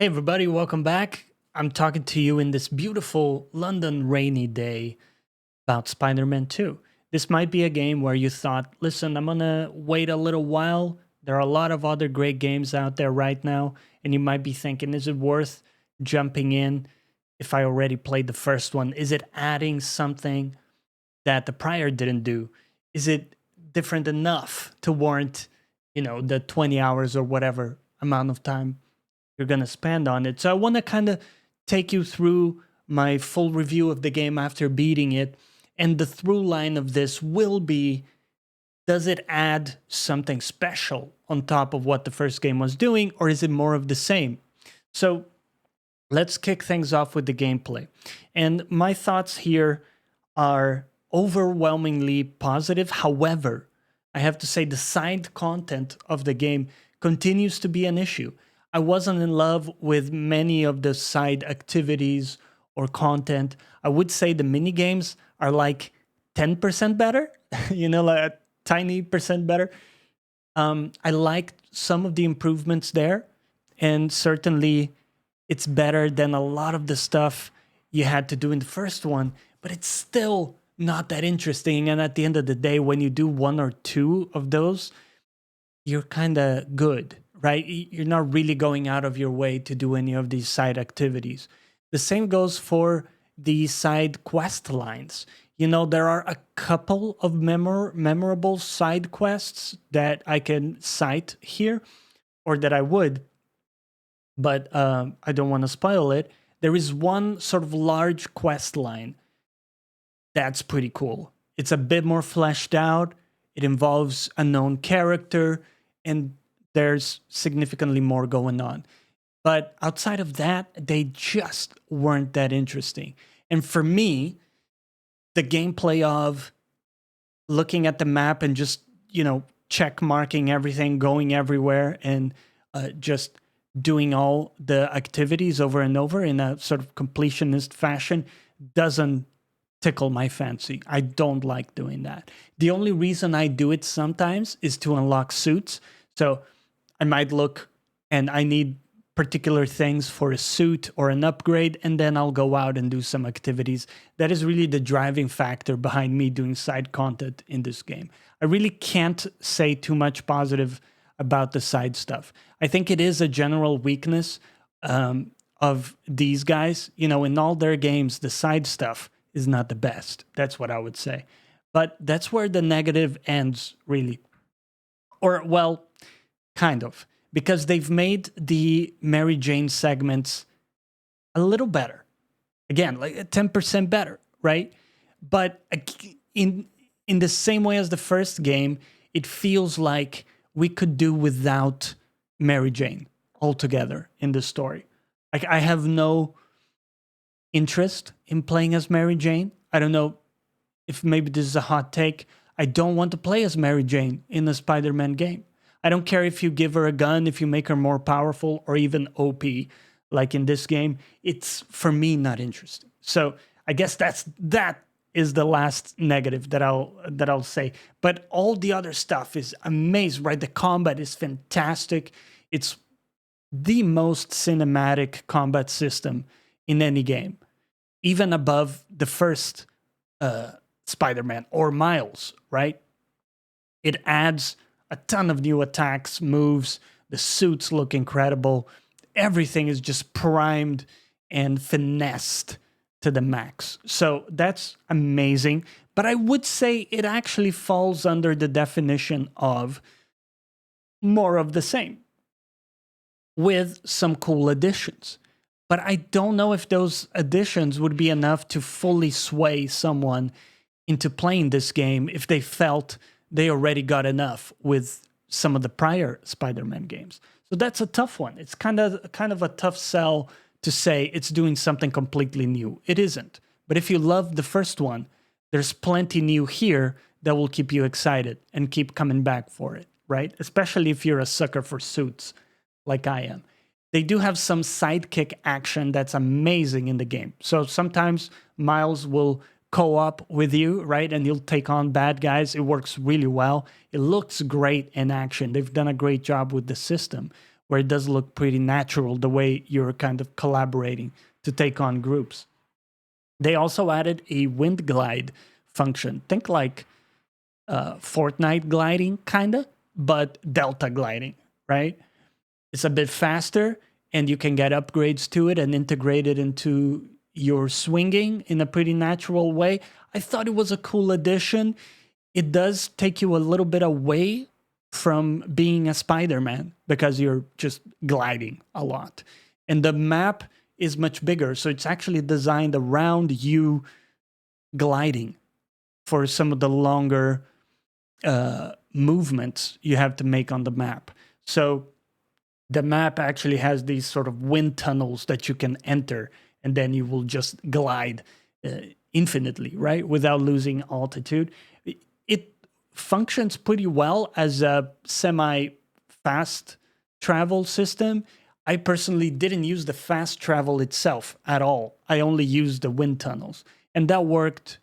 Hey everybody, welcome back. I'm talking to you in this beautiful London rainy day about Spider-Man 2. This might be a game where you thought, listen, I'm gonna wait a little while. There are a lot of other great games out there right now, and you might be thinking, is it worth jumping in if I already played the first one? Is it adding something that the prior didn't do? Is it different enough to warrant, the 20 hours or whatever amount of time you're going to spend on it? So I want to kind of take you through my full review of the game after beating it. And the through line of this will be, does it add something special on top of what the first game was doing, or is it more of the same? So let's kick things off with the gameplay. And my thoughts here are overwhelmingly positive. However, I have to say the side content of the game continues to be an issue. I wasn't in love with many of the side activities or content. I would say the mini games are like 10% better, like a tiny percent better. I liked some of the improvements there, and certainly it's better than a lot of the stuff you had to do in the first one, but it's still not that interesting. And at the end of the day, when you do one or two of those, you're kind of good, right? You're not really going out of your way to do any of these side activities. The same goes for the side quest lines. There are a couple of memorable side quests that I can cite here, or that I would, but I don't want to spoil it. There is one sort of large quest line that's pretty cool. It's a bit more fleshed out. It involves a known character, and there's significantly more going on. But outside of that, they just weren't that interesting. And for me, the gameplay of looking at the map and just, check marking everything, going everywhere, and just doing all the activities over and over in a sort of completionist fashion doesn't tickle my fancy. I don't like doing that. The only reason I do it sometimes is to unlock suits. So I might look and I need particular things for a suit or an upgrade, and then I'll go out and do some activities. That is really the driving factor behind me doing side content in this game. I really can't say too much positive about the side stuff. I think it is a general weakness of these guys. In all their games, the side stuff is not the best. That's what I would say. But that's where the negative ends, really. Or, well, kind of. Because they've made the Mary Jane segments a little better. Again, like 10% better, right? But in the same way as the first game, it feels like we could do without Mary Jane altogether in the story. Like, I have no interest in playing as Mary Jane. I don't know if maybe this is a hot take. I don't want to play as Mary Jane in a Spider-Man game. I don't care if you give her a gun, if you make her more powerful, or even OP, like in this game. It's, for me, not interesting. So I guess that is the last negative that I'll say. But all the other stuff is amazing, right? The combat is fantastic. It's the most cinematic combat system in any game, even above the first Spider-Man or Miles, right? It adds a ton of new attacks, moves. The suits look incredible. Everything is just primed and finessed to the max. So that's amazing. But I would say it actually falls under the definition of more of the same with some cool additions. But I don't know if those additions would be enough to fully sway someone into playing this game if they felt they already got enough with some of the prior Spider-Man games. So that's a tough one. It's kind of a tough sell to say it's doing something completely new. It isn't. But if you love the first one, there's plenty new here that will keep you excited and keep coming back for it, right? Especially if you're a sucker for suits like I am. They do have some sidekick action that's amazing in the game. So sometimes Miles will co-op with you, right? And you'll take on bad guys. It works really well. It looks great in action. They've done a great job with the system, where it does look pretty natural the way you're kind of collaborating to take on groups. They also added a wind glide function. Think like Fortnite gliding, kind of, but Delta gliding, right? It's a bit faster, and you can get upgrades to it and integrate it into your swinging in a pretty natural way. I thought it was a cool addition. It does take you a little bit away from being a Spider-Man because you're just gliding a lot. And the map is much bigger, so it's actually designed around you gliding for some of the longer movements you have to make on the map. So the map actually has these sort of wind tunnels that you can enter, and then you will just glide infinitely, right? Without losing altitude. It functions pretty well as a semi-fast travel system. I personally didn't use the fast travel itself at all. I only used the wind tunnels. And that worked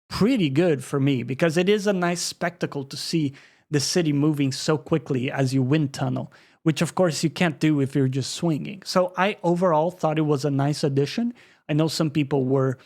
pretty good for me because it is a nice spectacle to see the city moving so quickly as you wind tunnel, which of course you can't do if you're just swinging. So I overall thought it was a nice addition. I know some people were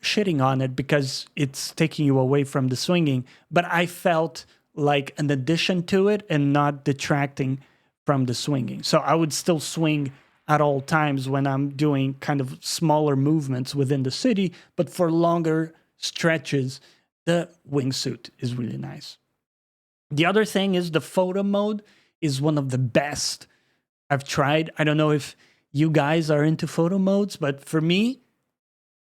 shitting on it because it's taking you away from the swinging, but I felt like an addition to it and not detracting from the swinging. So I would still swing at all times when I'm doing kind of smaller movements within the city, but for longer stretches, the wingsuit is really nice. The other thing is the photo mode is one of the best I've tried. I don't know if you guys are into photo modes, but for me,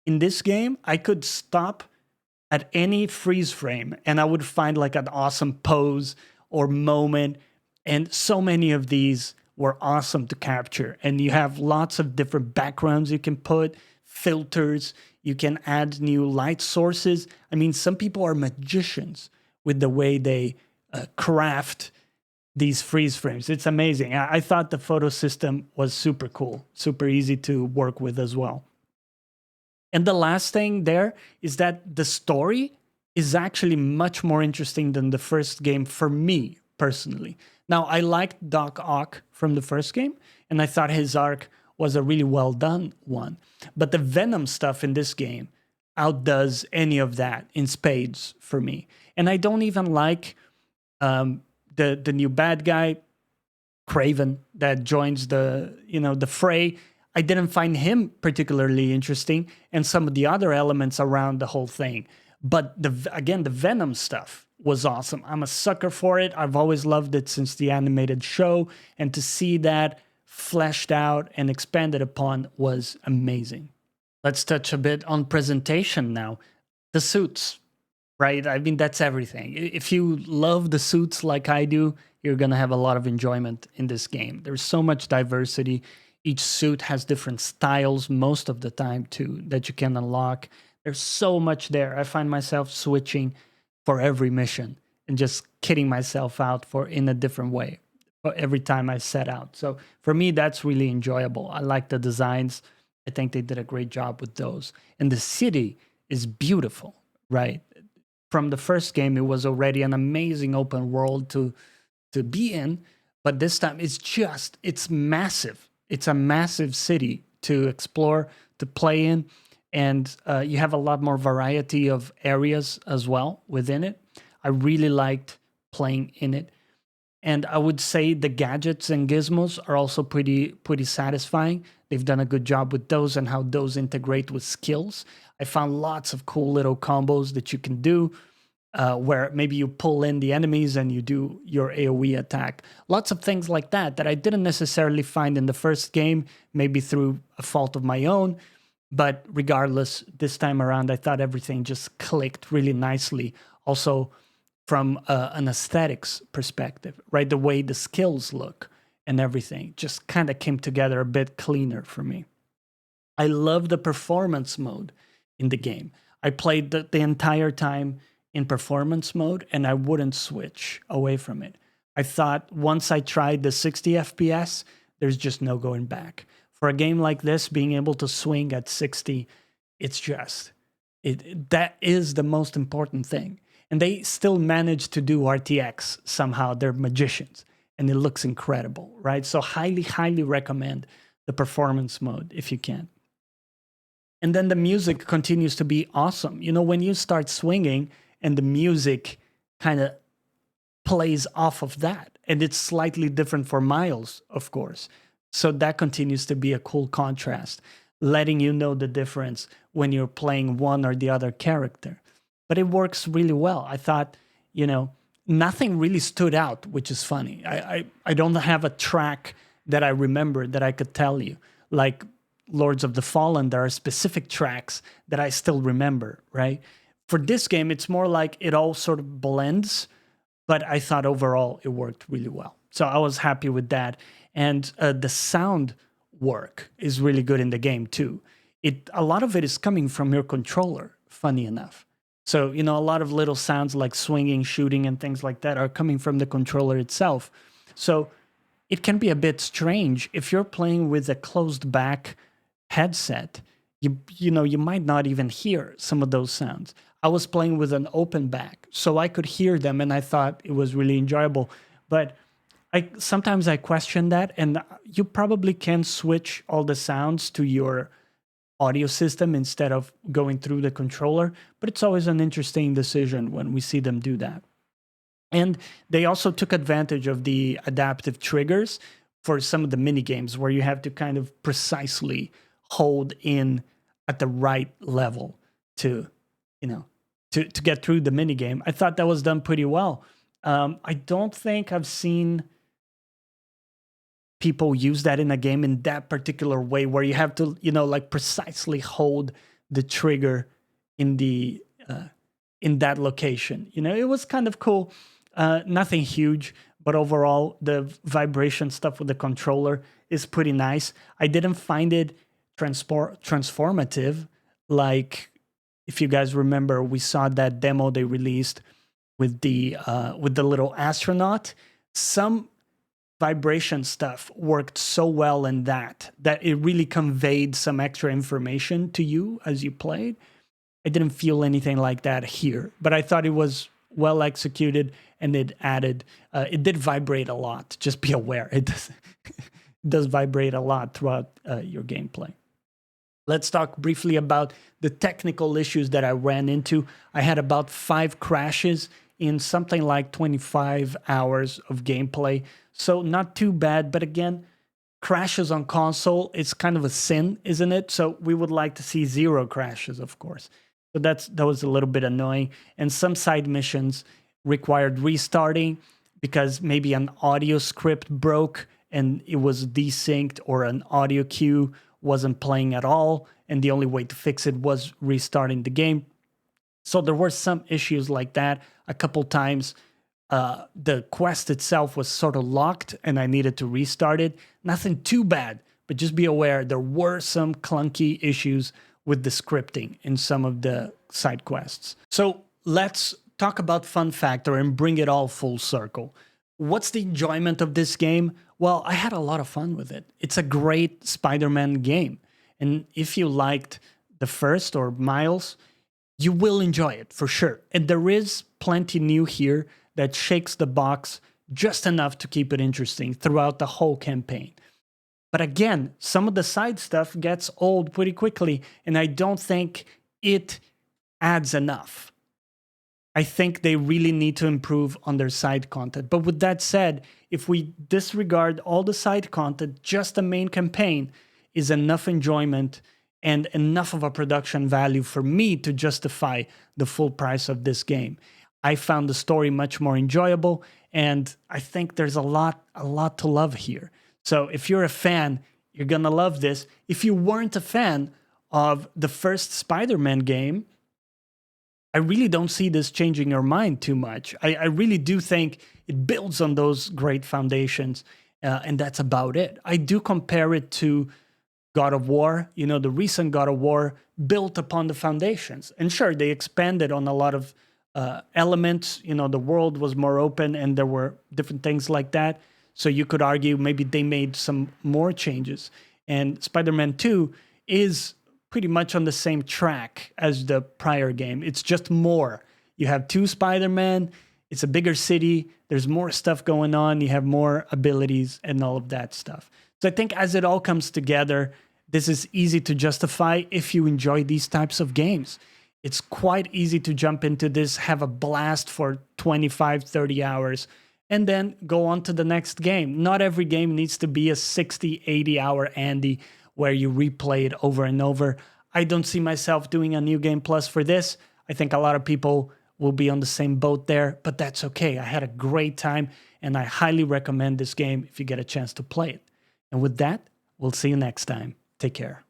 in this game, I could stop at any freeze frame and I would find like an awesome pose or moment. And so many of these were awesome to capture. And you have lots of different backgrounds you can put, filters, you can add new light sources. I mean, some people are magicians with the way they craft these freeze frames. It's amazing. I thought the photo system was super cool, super easy to work with as well. And the last thing there is that the story is actually much more interesting than the first game for me personally. Now, I liked Doc Ock from the first game, and I thought his arc was a really well done one. But the Venom stuff in this game outdoes any of that in spades for me. And I don't even like the new bad guy, Craven, that joins the fray. I didn't find him particularly interesting, and some of the other elements around the whole thing. But the Venom stuff was awesome. I'm a sucker for it. I've always loved it since the animated show, and to see that fleshed out and expanded upon was amazing. Let's touch a bit on presentation now. The suits, right? I mean, that's everything. If you love the suits like I do, you're going to have a lot of enjoyment in this game. There's so much diversity. Each suit has different styles most of the time, too, that you can unlock. There's so much there. I find myself switching for every mission and just kitting myself out in a different way every time I set out. So for me, that's really enjoyable. I like the designs. I think they did a great job with those. And the city is beautiful, right? From the first game, it was already an amazing open world to be in, but this time it's massive. It's a massive city to explore, to play in, and you have a lot more variety of areas as well within it. I really liked playing in it. And I would say the gadgets and gizmos are also pretty satisfying. They've done a good job with those and how those integrate with skills. I found lots of cool little combos that you can do where maybe you pull in the enemies and you do your AoE attack. Lots of things like that I didn't necessarily find in the first game, maybe through a fault of my own. But regardless, this time around, I thought everything just clicked really nicely. Also, from an aesthetics perspective, right? The way the skills look and everything just kind of came together a bit cleaner for me. I love the performance mode in the game. I played the entire time in performance mode and I wouldn't switch away from it. I thought once I tried the 60 FPS, there's just no going back. For a game like this, being able to swing at 60, that is the most important thing. And they still manage to do RTX somehow. They're magicians. and it looks incredible, right? So highly, highly recommend the performance mode if you can. And then the music continues to be awesome. You know, when you start swinging and the music kind of plays off of that, and it's slightly different for Miles, of course. So that continues to be a cool contrast, letting you know the difference when you're playing one or the other character. But it works really well. I thought, you know, nothing really stood out, which is funny. I don't have a track that I remember that I could tell you. Like Lords of the Fallen, there are specific tracks that I still remember, right? For this game, it's more like it all sort of blends, but I thought overall it worked really well. So I was happy with that. And the sound work is really good in the game too. A lot of it is coming from your controller, funny enough. So, you know, a lot of little sounds like swinging, shooting, and things like that are coming from the controller itself. So it can be a bit strange if you're playing with a closed back headset. You know, you might not even hear some of those sounds. I was playing with an open back, so I could hear them, and I thought it was really enjoyable. But sometimes I question that, and you probably can switch all the sounds to your audio system instead of going through the controller, but it's always an interesting decision when we see them do that. And they also took advantage of the adaptive triggers for some of the mini games where you have to kind of precisely hold in at the right level to, you know, to get through the mini game. I thought that was done pretty well. I don't think I've seen people use that in a game in that particular way where you have to, you know, like precisely hold the trigger in the in that location. You know, it was kind of cool. Nothing huge, but overall the vibration stuff with the controller is pretty nice. I didn't find it transformative. Like, if you guys remember, we saw that demo they released with the little astronaut. Some vibration stuff worked so well in that it really conveyed some extra information to you as you played. I didn't feel anything like that here, but I thought it was well executed, and it added it did vibrate a lot. Just be aware, it does vibrate a lot throughout your gameplay. Let's talk briefly about the technical issues that I ran into. I had about 5 crashes in something like 25 hours of gameplay. So not too bad, but again, crashes on console, it's kind of a sin, isn't it? So we would like to see 0 crashes, of course. So that was a little bit annoying. And some side missions required restarting because maybe an audio script broke and it was desynced, or an audio cue wasn't playing at all, and the only way to fix it was restarting the game. So there were some issues like that. A couple times the quest itself was sort of locked and I needed to restart it. Nothing too bad, but just be aware there were some clunky issues with the scripting in some of the side quests. So let's talk about fun factor and bring it all full circle. What's the enjoyment of this game? Well, I had a lot of fun with it. It's a great Spider-Man game. And if you liked the first or Miles, you will enjoy it for sure. And there is plenty new here that shakes the box just enough to keep it interesting throughout the whole campaign. But again, some of the side stuff gets old pretty quickly, and I don't think it adds enough. I think they really need to improve on their side content. But with that said, if we disregard all the side content, just the main campaign is enough enjoyment and enough of a production value for me to justify the full price of this game. I found the story much more enjoyable, and I think there's a lot to love here. So if you're a fan, you're gonna love this. If you weren't a fan of the first Spider-Man game, I really don't see this changing your mind too much. I really do think it builds on those great foundations, and that's about it. I do compare it to God of War. You know, the recent God of War built upon the foundations. And sure, they expanded on a lot of elements. You know, the world was more open and there were different things like that. So you could argue maybe they made some more changes. And Spider-Man 2 is pretty much on the same track as the prior game. It's just more. You have 2 Spider-Man. It's a bigger city. There's more stuff going on. You have more abilities and all of that stuff. So I think as it all comes together, this is easy to justify if you enjoy these types of games. It's quite easy to jump into this, have a blast for 25, 30 hours, and then go on to the next game. Not every game needs to be a 60, 80-hour Andy where you replay it over and over. I don't see myself doing a New Game Plus for this. I think a lot of people will be on the same boat there, but that's okay. I had a great time, and I highly recommend this game if you get a chance to play it. And with that, we'll see you next time. Take care.